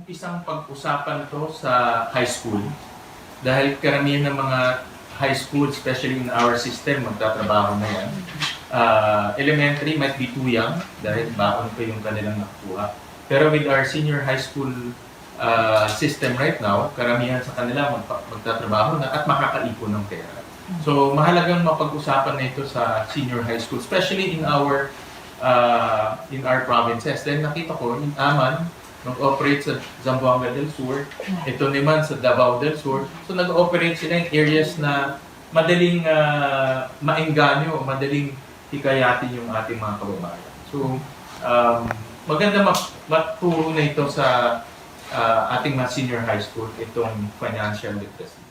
umpisang pag-usapan to sa high school dahil karamihan ng mga high school, especially in our system, magtatrabaho na yan. Elementary might be too young dahil baon pa yung kanilang nakuha. Pero with our senior high school system right now, karamihan sa kanila magtatrabaho na at makakaipon ng pera. So mahalagang mapag-usapan na ito sa senior high school, especially in our provinces. Then nakita ko, in Aman, nag-operate sa Zamboanga del Sur, ito naman sa Davao del Sur. So nag-operate sila in areas na madaling maengganyo, madaling hikayatin yung ating mga kababayan. So maganda maturo na ito sa ating mga senior high school, itong financial literacy.